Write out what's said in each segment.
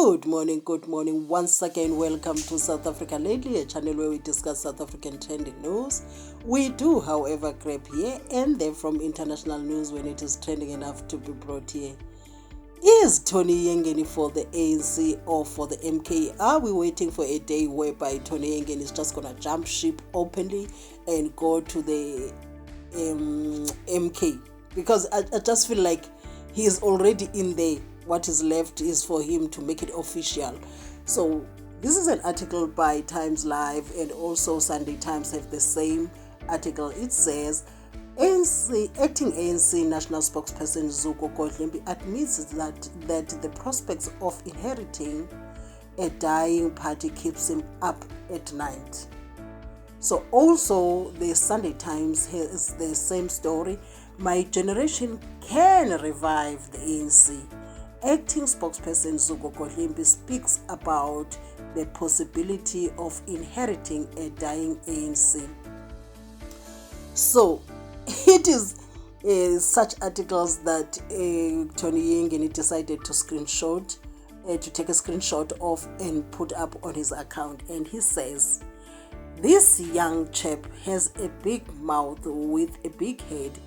Good morning. Once again, welcome to South Africa Lately, a channel where we discuss South African trending news. We do, however, grab here and there from international news when it is trending enough to be brought here. Is Tony Yengeni for the ANC or for the MK? Are we waiting for a day whereby Tony Yengeni is just going to jump ship openly and go to the MK? Because I just feel like he is already in there. What is left is for him to make it official. So this is an article by Times Live, and also Sunday Times have the same article. It says acting ANC national spokesperson Zuko Godlimpi admits that the prospects of inheriting a dying party keeps him up at night. So also the Sunday Times has the same story. My generation can revive the ANC. Acting spokesperson Zuko Godlimpi speaks about the possibility of inheriting a dying ANC. So it is such articles that Tony Yengeni decided to screenshot, to take a screenshot of and put up on his account. And he says, this young chap has a big mouth with a big head.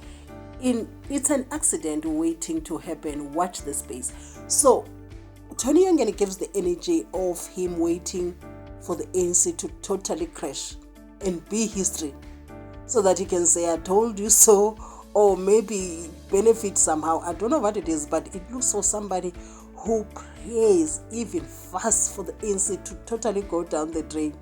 It's an accident waiting to happen. Watch the space. So Tony Yengeni gives the energy of him waiting for the ANC to totally crash and be history, so that he can say I told you so, or maybe benefit somehow. I don't know what it is, but it looks for somebody who prays even fast for the ANC to totally go down the drain.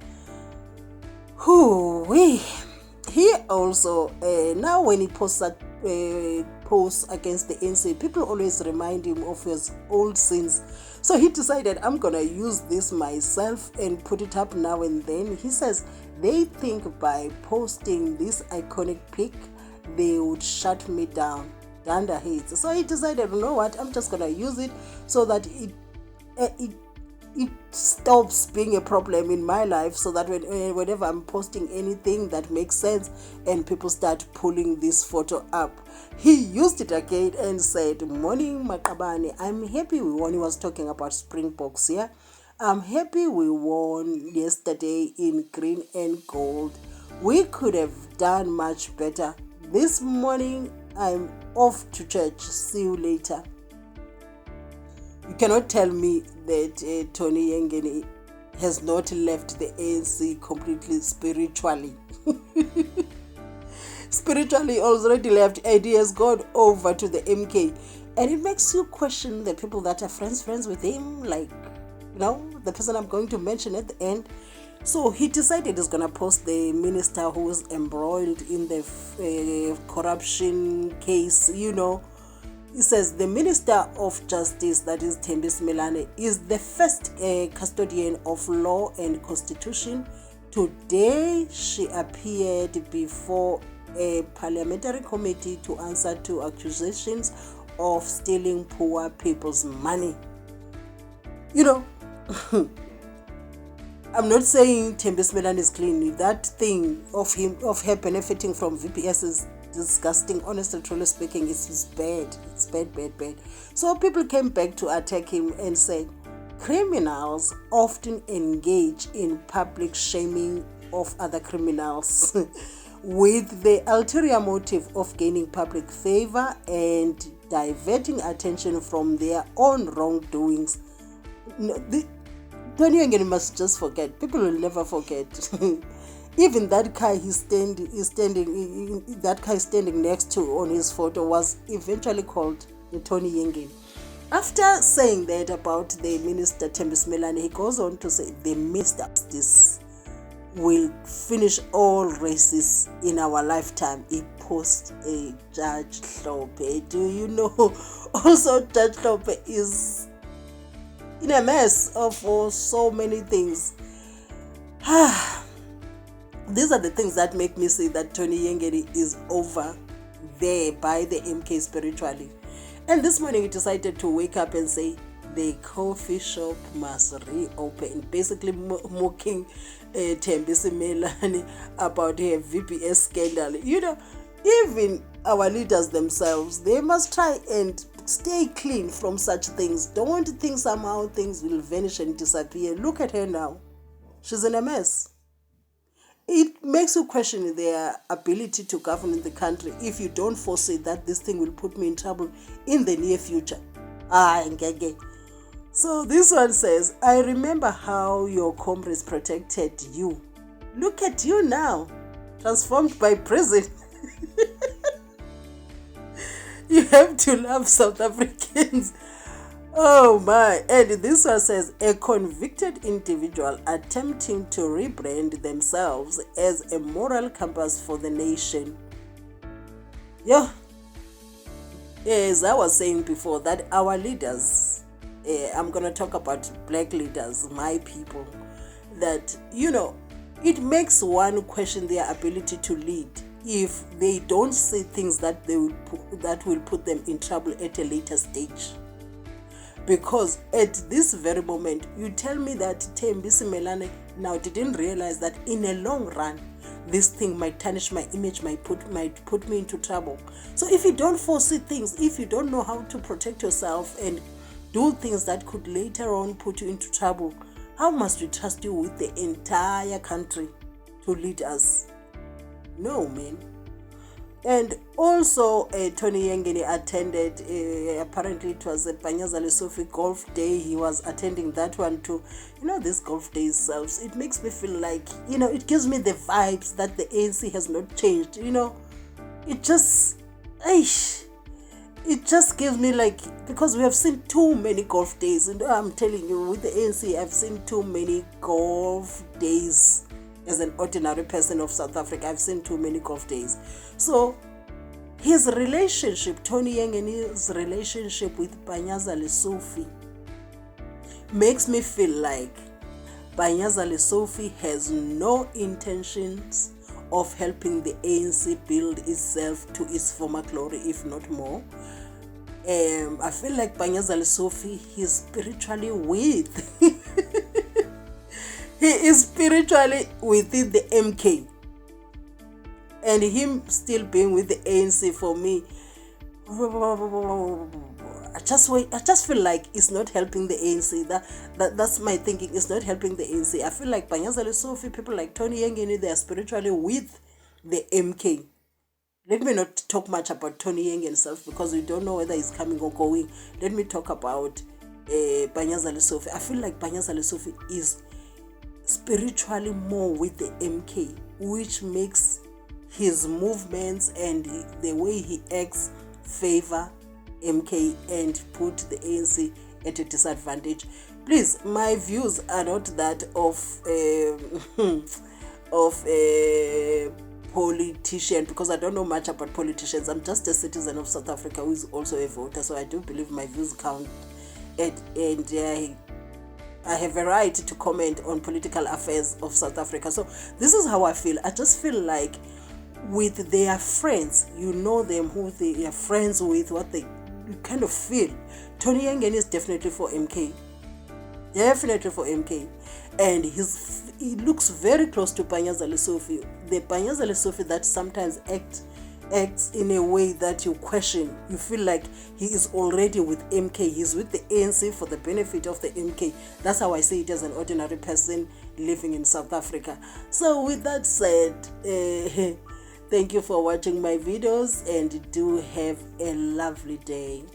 He also now when he posts that posts against the ANC, people always remind him of his old sins. So he decided, I'm gonna use this myself and put it up now and then. He says they think by posting this iconic pic they would shut me down. Danda hates. So he decided, you know what, I'm just gonna use it so that it stops being a problem in my life, so that whenever I'm posting anything that makes sense and people start pulling this photo up. He used it again and said, morning Maqabane, I'm happy we won. He was talking about Springboks here. I'm happy we won yesterday in green and gold. We could have done much better. This morning I'm off to church. See you later. You cannot tell me that Tony Yengeni has not left the ANC completely spiritually. Spiritually already left, and he has gone over to the MK. And it makes you question the people that are friends with him, like, you know, the person I'm going to mention at the end. So he decided he's going to post the minister who's embroiled in the corruption case, you know. He says the Minister of Justice, that is Thembi Simelane, is the first custodian of law and constitution. Today, she appeared before a parliamentary committee to answer to accusations of stealing poor people's money. You know, I'm not saying Thembi Simelane is clean. That thing of her benefiting from VPS is disgusting. Honestly, truly speaking, it's bad. It's bad. So people came back to attack him and said criminals often engage in public shaming of other criminals with the ulterior motive of gaining public favor and diverting attention from their own wrongdoings. Tony Yengeni must just forget. People will never forget. Even that guy standing next to on his photo was eventually called the Tony Yengeni. After saying that about the minister Thembi Simelane, he goes on to say the minister of justice will finish all races in our lifetime. He posts a Judge Hlophe. Do you know? Also, Judge Hlophe is in a mess of so many things. These are the things that make me say that Tony Yengeni is over there by the MK spiritually. And this morning he decided to wake up and say the coffee shop must reopen, basically mocking Thembi Simelane about her VPS scandal. You know, even our leaders themselves, they must try and Stay clean from such things. Don't think somehow things will vanish and disappear. Look at her now. She's in a mess. It makes you question their ability to govern the country if you don't foresee that this thing will put me in trouble in the near future. Ngeke. So this one says, I remember how your comrades protected you. Look at you now, transformed by prison. You have to love South Africans. Oh my. And this one says, a convicted individual attempting to rebrand themselves as a moral compass for the nation. Yeah. As I was saying before, that our leaders, I'm going to talk about black leaders, my people, that, it makes one question their ability to lead if they don't say things that will put them in trouble at a later stage. Because at this very moment, you tell me that Thembi Simelane now didn't realize that in a long run, this thing might tarnish my image, might put me into trouble. So if you don't foresee things, if you don't know how to protect yourself and do things that could later on put you into trouble, how must we trust you with the entire country to lead us? No, man. And also, Tony Yengeni attended, apparently it was a Panyaza Lesufi golf day. He was attending that one too. This golf day itself, it makes me feel like, it gives me the vibes that the ANC has not changed. It just gives me like, because we have seen too many golf days. And I'm telling you, with the ANC, I've seen too many golf days. As an ordinary person of South Africa, I've seen too many golf days. So his relationship, Tony Yengeni's relationship with Panyaza Lesufi, makes me feel like Panyaza Lesufi has no intentions of helping the ANC build itself to its former glory, if not more. I feel like Panyaza Lesufi, he's spiritually weak. He is spiritually within the MK. And him still being with the ANC, for me, I just feel like it's not helping the ANC. That's my thinking. It's not helping the ANC. I feel like Panyaza Lesufi, people like Tony Yengeni, they are spiritually with the MK. Let me not talk much about Tony Yengeni himself because we don't know whether he's coming or going. Let me talk about Panyaza Lesufi. I feel like Panyaza Lesufi is spiritually more with the MK, which makes his movements and the way he acts favor MK and put the ANC at a disadvantage. Please, my views are not that of a politician, because I don't know much about politicians. I'm just a citizen of South Africa who is also a voter, so I do believe my views count, and I have a right to comment on political affairs of South Africa. So this is how I feel. I just feel like with their friends, them, who they are friends with, what they kind of feel. Tony Yengeni is definitely for MK. Definitely for MK. And he looks very close to Panyaza Lesufi. The Panyaza Lesufi that sometimes acts in a way that you question. You feel like he is already with MK. He's with the ANC for the benefit of the MK. That's how I see it as an ordinary person living in South Africa. So with that said, thank you for watching my videos and do have a lovely day.